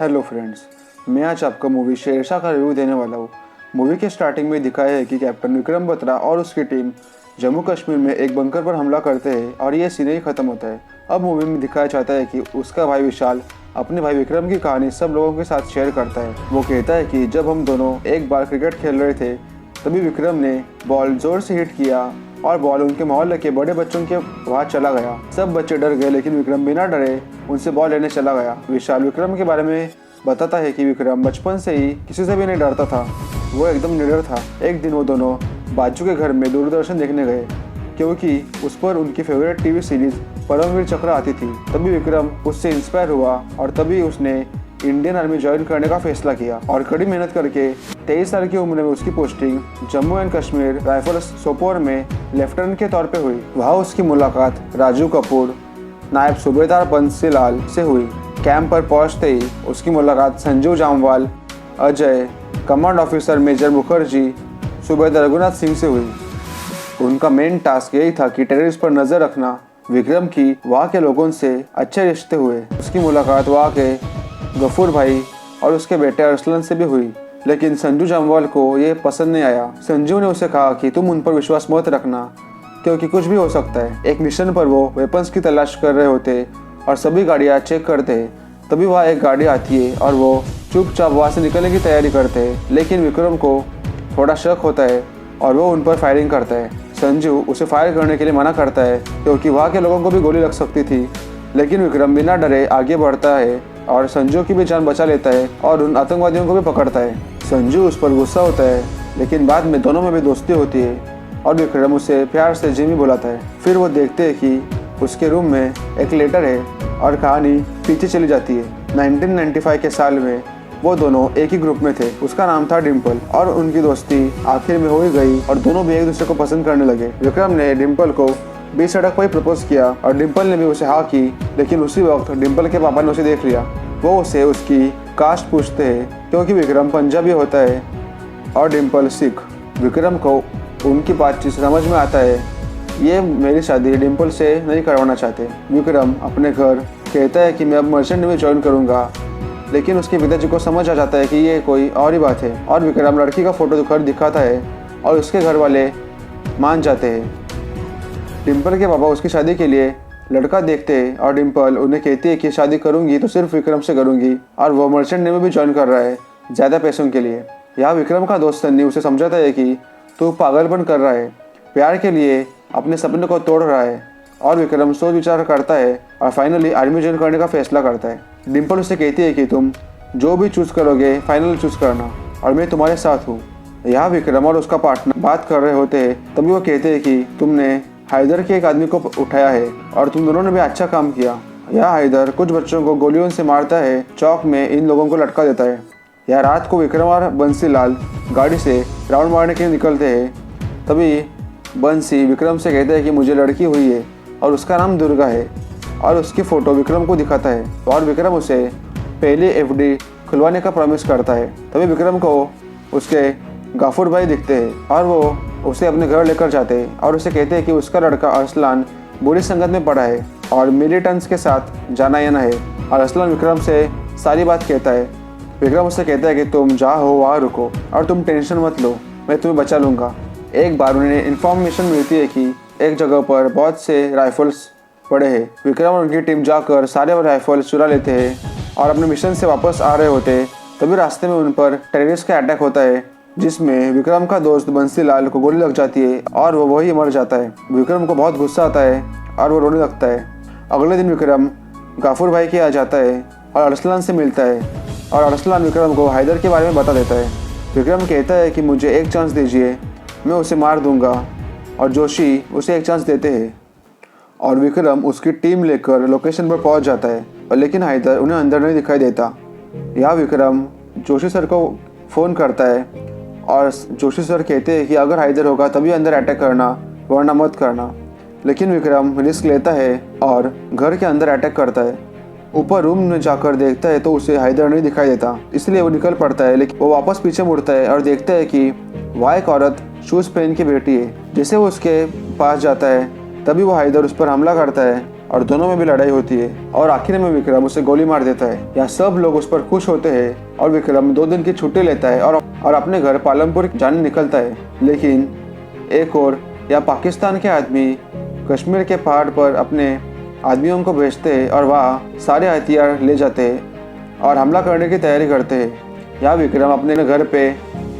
Hello friends, मैं आज आपको मूवी शेरशाह का रिव्यू देने वाला हूँ। मूवी के स्टार्टिंग में दिखाया है कि कैप्टन विक्रम बत्रा और उसकी टीम जम्मू कश्मीर में एक बंकर पर हमला करते हैं और ये सीन ही खत्म होता है। अब मूवी में दिखाया जाता है कि उसका भाई विशाल अपने भाई विक्रम की कहानी सब लोगों के साथ शेयर करता है। वो कहता है कि जब हम दोनों एक बार क्रिकेट खेल रहे थे तभी विक्रम ने बॉल जोर से हिट किया और बॉल उनके मोहल्ले के बड़े बच्चों के वहाँ चला गया। सब बच्चे डर गए लेकिन विक्रम बिना डरे उनसे बॉल लेने चला गया। विशाल विक्रम के बारे में बताता है कि विक्रम बचपन से ही किसी से भी नहीं डरता था, वो एकदम निडर था। एक दिन वो दोनों बाजू के घर में दूरदर्शन देखने गए क्योंकि उस पर उनकी फेवरेट टीवी सीरीज परमवीर चक्र आती थी। तभी विक्रम उससे इंस्पायर हुआ और तभी उसने इंडियन आर्मी ज्वाइन करने का फैसला किया और कड़ी मेहनत करके 23 साल की उम्र में उसकी posting Jammu and Kashmir rifles Sopore में लेफ्टिनेंट के तौर पे हुई। वहाँ उसकी मुलाकात राजू कपूर नायब सूबेदार बंसी लाल से हुई। कैंप पर पहुंचते ही उसकी मुलाकात Sanju Jamwal, Ajay, command officer major Mukherjee, subedar Raghunath Singh से हुई। उनका मेन टास्क यही था कि टेररिस्ट पर नजर रखना। विक्रम की वहाँ के लोगों से अच्छे रिश्ते हुए। उसकी मुलाकात वहाँ के गफूर भाई और उसके बेटे अरसलन से भी हुई, लेकिन संजू जामवाल को ये पसंद नहीं आया। संजू ने उसे कहा कि तुम उन पर विश्वास मत रखना क्योंकि कुछ भी हो सकता है। एक मिशन पर वो वेपन्स की तलाश कर रहे होते और सभी गाड़ियाँ चेक करते। तभी वहाँ एक गाड़ी आती है और वो चुपचाप वहाँ से निकलने की तैयारी करते हैं, लेकिन विक्रम को थोड़ा शक होता है और वो उन पर फायरिंग करता है। संजू उसे फायर करने के लिए मना करता है क्योंकि वहाँ के लोगों को भी गोली लग सकती थी, लेकिन विक्रम बिना डरे आगे बढ़ता है और संजू की भी जान बचा लेता है और उन आतंकवादियों को भी पकड़ता है। संजू उस पर गुस्सा होता है लेकिन बाद में दोनों में भी दोस्ती होती है और विक्रम उसे प्यार से जिमी बुलाता है। फिर वो देखते हैं कि उसके रूम में एक लेटर है और कहानी पीछे चली जाती है। 1995 के साल में वो दोनों एक ही ग्रुप में थे। उसका नाम था डिम्पल और उनकी दोस्ती आखिर में हो ही गई और दोनों भी एक दूसरे को पसंद करने लगे। विक्रम ने डिम्पल को बीच सड़क पर ही प्रपोज किया और डिम्पल ने भी उसे हाँ की, लेकिन उसी वक्त डिम्पल के पापा ने उसे देख लिया। वो उसे उसकी कास्ट पूछते हैं क्योंकि विक्रम पंजाबी होता है और डिम्पल सिख। विक्रम को उनकी बातचीत समझ में आता है ये मेरी शादी डिम्पल से नहीं करवाना चाहते। विक्रम अपने घर कहता है कि मैं अब मर्चेंट नेवी ज्वाइन करूँगा, लेकिन उसके पिताजी को समझ आ जाता है कि ये कोई और ही बात है और विक्रम लड़की का फोटो घर दिखाता है और उसके घर वाले मान जाते हैं। डिम्पल के पापा उसकी शादी के लिए लड़का देखते हैं और डिम्पल उन्हें कहती है कि शादी करूंगी तो सिर्फ विक्रम से करूंगी और वो मर्चेंट नेवी भी ज्वाइन कर रहा है ज़्यादा पैसों के लिए। यहाँ विक्रम का दोस्त सन्नी उसे समझाता है कि तू पागलपन कर रहा है, प्यार के लिए अपने सपने को तोड़ रहा है और विक्रम सोच विचार करता है और फाइनली आर्मी ज्वाइन करने का फैसला करता है। डिम्पल उसे कहती है कि तुम जो भी चूज़ करोगे फाइनल चूज़ करना और मैं तुम्हारे साथ हूँ। यहाँ विक्रम और उसका पार्टनर बात कर रहे होते हैं तभी वो कहते हैं कि तुमने हैदर के एक आदमी को उठाया है और तुम दोनों ने भी अच्छा काम किया। यहाँ हैदर कुछ बच्चों को गोलियों से मारता है, चौक में इन लोगों को लटका देता है। यहाँ रात को विक्रम और बंसी लाल गाड़ी से राउंड मारने के लिए निकलते हैं। तभी बंसी विक्रम से कहता है कि मुझे लड़की हुई है और उसका नाम दुर्गा है और उसकी फ़ोटो विक्रम को दिखाता है और विक्रम उसे पहले एफडी खुलवाने का प्रॉमिस करता है। तभी विक्रम को उसके गफूर भाई दिखते हैं और वो उसे अपने घर लेकर जाते हैं और उसे कहते हैं कि उसका लड़का अरसलान बुरी संगत में पड़ा है और मिलिटेंट्स के साथ जाना आना है। और अरसलान विक्रम से सारी बात कहता है। विक्रम उससे कहता है कि तुम जहाँ हो वहाँ रुको और तुम टेंशन मत लो, मैं तुम्हें बचा लूँगा। एक बार उन्हें इन्फॉर्मेशन मिलती है कि एक जगह पर बहुत से राइफल्स पड़े हैं। विक्रम और उनकी टीम जाकर सारे राइफल्स चुरा लेते हैं और अपने मिशन से वापस आ रहे होते हैं। तभी रास्ते में उन पर टेररिस्ट का अटैक होता है जिसमें विक्रम का दोस्त बंसी लाल को गोली लग जाती है और वो वही मर जाता है। विक्रम को बहुत गुस्सा आता है और वो रोने लगता है। अगले दिन विक्रम गफूर भाई के आ जाता है और अरसलान से मिलता है और अरसलान विक्रम को हैदर के बारे में बता देता है। विक्रम कहता है कि मुझे एक चांस दीजिए, मैं उसे मार दूंगा और जोशी उसे एक चांस देते हैं और विक्रम उसकी टीम लेकर लोकेशन पर पहुंच जाता है और लेकिन हैदर उन्हें अंदर नहीं दिखाई देता। यहाँ विक्रम जोशी सर को फ़ोन करता है और जोशी सर कहते हैं कि अगर हैदर होगा तभी अंदर अटैक करना वरना मत करना, लेकिन विक्रम रिस्क लेता है और घर के अंदर अटैक करता है। ऊपर रूम में जाकर देखता है तो उसे हैदर नहीं दिखाई देता, इसलिए वो निकल पड़ता है। लेकिन वो वापस पीछे मुड़ता है और देखता है कि वहाँ एक औरत शूज़ पहन के बैठी है। जैसे वो उसके पास जाता है तभी वो हैदर उस पर हमला करता है और दोनों में भी लड़ाई होती है और आखिर में विक्रम उसे गोली मार देता है। यहाँ सब लोग उस पर खुश होते हैं और विक्रम 2 दिन की छुट्टी लेता है और अपने घर पालमपुर जाने निकलता है। लेकिन एक और यहाँ पाकिस्तान के आदमी कश्मीर के पहाड़ पर अपने आदमियों को भेजते हैं और वहाँ सारे हथियार ले जाते हैं और हमला करने की तैयारी करते हैं। यहाँ विक्रम अपने घर पे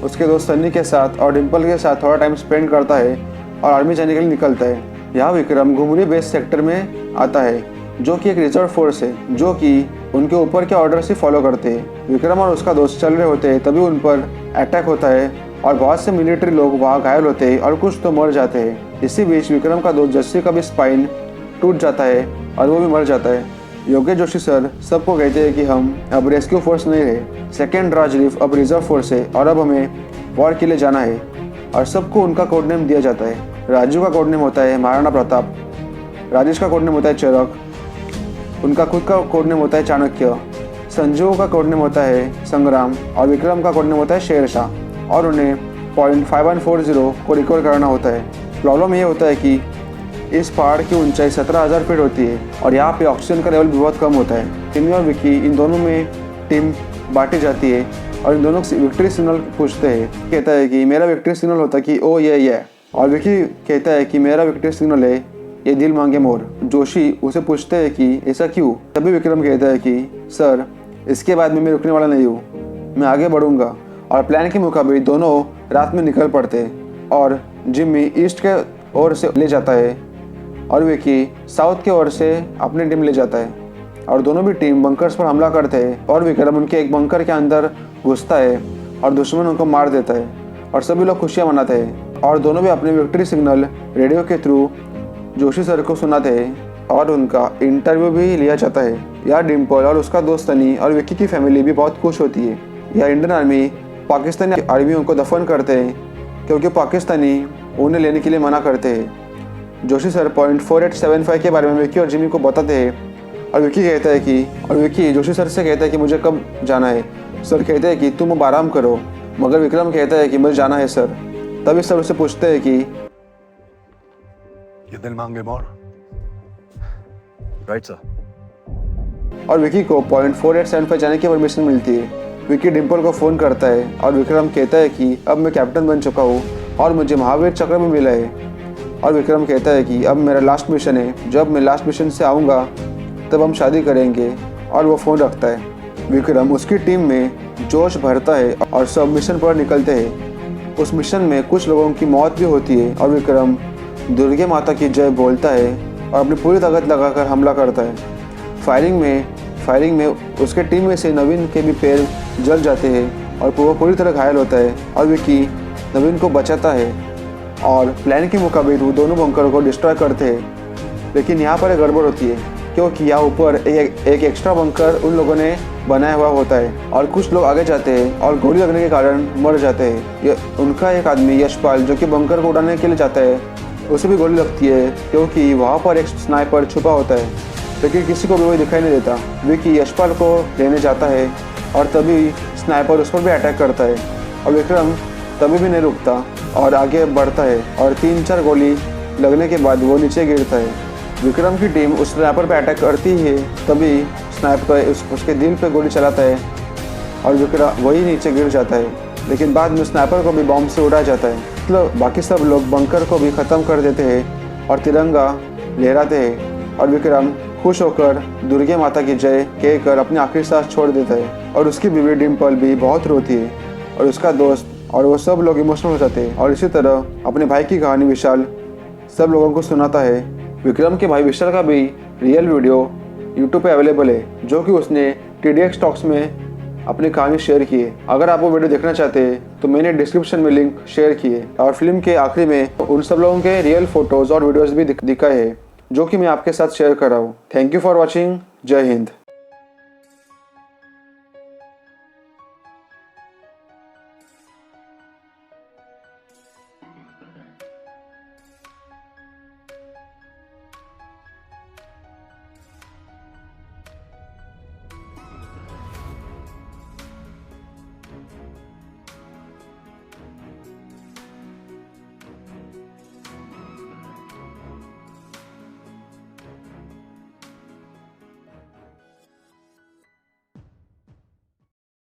उसके दोस्त सन्नी के साथ और डिम्पल के साथ थोड़ा टाइम स्पेंड करता है और आर्मी जाने के लिए निकलता है। यहाँ विक्रम घुमरी बेस सेक्टर में आता है जो कि एक रिजर्व फोर्स है जो कि उनके ऊपर के ऑर्डर से फॉलो करते हैं। विक्रम और उसका दोस्त चल रहे होते हैं तभी उन पर अटैक होता है और बहुत से मिलिट्री लोग वहाँ घायल होते हैं और कुछ तो मर जाते हैं। इसी बीच विक्रम का दोस्त जस्सी का भी स्पाइन टूट जाता है और वो भी मर जाता है। योगेश जोशी सर सबको कहते हैं कि हम अब रेस्क्यू फोर्स नहीं रहे, सेकेंड राज रिफ अब रिजर्व फोर्स है और अब हमें वॉर के लिए जाना है और सबको उनका कोड नेम दिया जाता है। राजू का कोड नेम होता है महाराणा प्रताप, राजेश का कोड नेम होता है चरक, उनका खुद का कोड नेम होता है चाणक्य, संजू का कोड नेम होता है संग्राम और विक्रम का कोड नेम होता है शेरशाह और उन्हें .5140 को रिकवर करना होता है। प्रॉब्लम ये होता है कि इस पहाड़ की ऊंचाई 17,000 फीट होती है और यहाँ पे ऑक्सीजन का लेवल भी बहुत कम होता है। टिमी और विकी इन दोनों में टीम बांटी जाती है और इन दोनों से विक्ट्री सिग्नल पूछते हैं। कहता है कि मेरा विक्ट्री सिग्नल होता है कि ओ ये और विकी कहता है कि मेरा विक्ट्री सिग्नल है ये दिल मांगे मोर। जोशी उसे पूछते हैं कि ऐसा क्यों? तभी विक्रम कहता है कि सर इसके बाद मैं रुकने वाला नहीं हूँ, मैं आगे बढ़ूंगा। और प्लान के मुताबिक दोनों रात में निकल पड़ते हैं और जिम्मी ईस्ट के ओर से ले जाता है और विकी साउथ के ओर से अपनी टीम ले जाता है और दोनों भी टीम बंकर्स पर हमला करते हैं और विक्रम उनके एक बंकर के अंदर घुसता है और दुश्मनों को मार देता है और सभी लोग खुशियाँ मनाते हैं और दोनों भी अपने विक्ट्री सिग्नल रेडियो के थ्रू जोशी सर को सुनाते हैं और उनका इंटरव्यू भी लिया जाता है। यहाँ डिम्पल और उसका दोस्त सनी और विकी की फैमिली भी बहुत खुश होती है। यह इंडियन आर्मी पाकिस्तानी आर्मियों को दफन करते हैं क्योंकि पाकिस्तानी उन्हें लेने के लिए मना करते हैं। जोशी सर .4875 के बारे में विकी और जिमी को बताते हैं और विकी जोशी सर से कहता है कि मुझे कब जाना है। सर कहते हैं कि तुम अब आराम करो, मगर विक्रम कहता है कि मुझे जाना है सर। तभी सर उसे पूछते हैं कि ये दिल मांगे मोर, राइट सर। और विकी को .4875 जाने की परमिशन मिलती है। विकी डिम्पल को फ़ोन करता है और विक्रम कहता है कि अब मैं कैप्टन बन चुका हूँ और मुझे महावीर चक्र भी मिला है। और विक्रम कहता है कि अब मेरा लास्ट मिशन है, जब मैं लास्ट मिशन से आऊँगा तब हम शादी करेंगे और वो फ़ोन रखता है। विक्रम उसकी टीम में जोश भरता है और सब मिशन पर निकलते हैं। उस मिशन में कुछ लोगों की मौत भी होती है और विक्रम दुर्गे माता की जय बोलता है और अपनी पूरी ताकत लगाकर हमला करता है। फायरिंग में उसके टीम में से नवीन के भी पैर जल जाते हैं और वो पूरी तरह घायल होता है और विकी नवीन को बचाता है और प्लान के मुताबिक वो दोनों बंकरों को डिस्ट्रॉय करते हैं। लेकिन यहाँ पर एक गड़बड़ होती है क्योंकि यहाँ ऊपर एक एक्स्ट्रा बंकर उन लोगों ने बनाया हुआ होता है और कुछ लोग आगे जाते हैं और गोली लगने के कारण मर जाते हैं। उनका एक आदमी यशपाल जो कि बंकर को उड़ाने के लिए जाता है, उसे भी गोली लगती है क्योंकि वहाँ पर एक स्नाइपर छुपा होता है, लेकिन किसी को भी वही दिखाई नहीं देता। विकी यशपाल को लेने जाता है और तभी स्नाइपर उस पर भी अटैक करता है और विक्रम तभी भी नहीं रुकता और आगे बढ़ता है और 3-4 गोली लगने के बाद वो नीचे गिरता है। विक्रम की टीम उस स्नाइपर पर अटैक करती है, तभी स्नाइपर उसके दिल पे गोली चलाता है और विक्रम वही नीचे गिर जाता है। लेकिन बाद में स्नाइपर को भी बॉम्ब से उड़ाया जाता है। मतलब बाकी सब लोग बंकर को भी ख़त्म कर देते हैं और तिरंगा लहराते हैं और विक्रम खुश होकर दुर्गे माता की जय कहकर अपनी आखिरी सांस छोड़ देता है और उसकी बीवी डिम्पल भी बहुत रोती है और उसका दोस्त और वो सब लोग इमोशनल हो जाते हैं। और इसी तरह अपने भाई की कहानी विशाल सब लोगों को सुनाता है। विक्रम के भाई विशाल का भी रियल वीडियो यूट्यूब पे अवेलेबल है जो कि उसने TDX टॉक्स में अपनी कहानी शेयर की है। अगर आप वो वीडियो देखना चाहते हैं तो मैंने डिस्क्रिप्शन में लिंक शेयर किए और फिल्म के आखिरी में उन सब लोगों के रियल फोटोज़ और वीडियोज़ भी दिखाए हैं जो कि मैं आपके साथ शेयर कर रहा हूँ। Thank you for watching. जय हिंद।